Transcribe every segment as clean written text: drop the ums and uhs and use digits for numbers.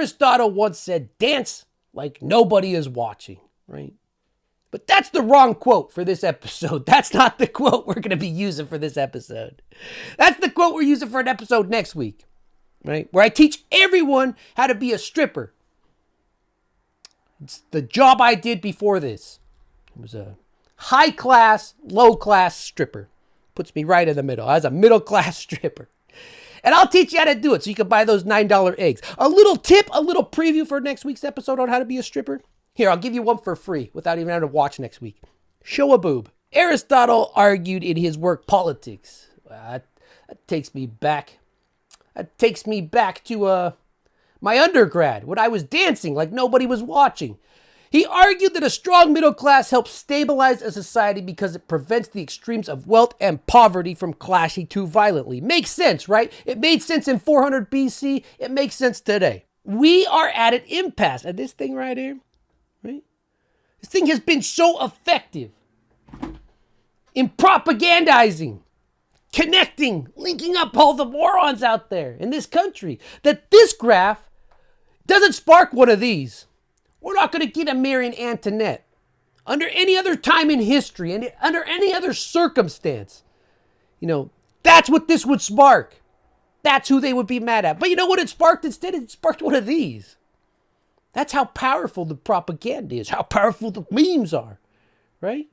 Aristotle once said, dance like nobody is watching, right? But that's the wrong quote for this episode. That's not the quote we're going to be using for this episode. That's the quote we're using for an episode next week, right? Where I teach everyone how to be a stripper. It's the job I did before this. It was a high class, low class stripper. Puts me right in the middle. I was a middle class stripper. And I'll teach you how to do it so you can buy those $9 eggs. A little tip, a little preview for next week's episode on how to be a stripper. Here, I'll give you one for free without even having to watch next week. Show a boob. Aristotle argued in his work Politics. That takes me back. That takes me back to my undergrad when I was dancing like nobody was watching. He argued that a strong middle class helps stabilize a society because it prevents the extremes of wealth and poverty from clashing too violently. Makes sense, right? It made sense in 400 BC. It makes sense today. We are at an impasse. And this thing right here, right? This thing has been so effective in propagandizing, connecting, linking up all the morons out there in this country that this graph doesn't spark one of these. We're not going to get a Marie Antoinette under any other time in history and under any other circumstance. You know, that's what this would spark. That's who they would be mad at. But you know what it sparked instead? It sparked one of these. That's how powerful the propaganda is, how powerful the memes are, right?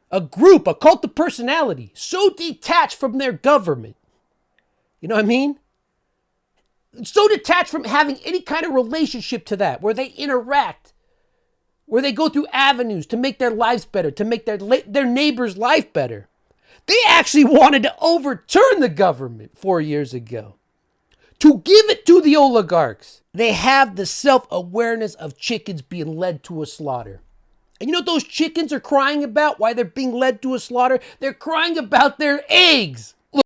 A group, a cult of personality, so detached from their government. You know what I mean? So detached from having any kind of relationship to that, where they interact, where they go through avenues to make their lives better, to make their neighbor's life better. They actually wanted to overturn the government 4 years ago, to give it to the oligarchs. They have the self-awareness of chickens being led to a slaughter. And you know what those chickens are crying about? Why they're being led to a slaughter? They're crying about their eggs.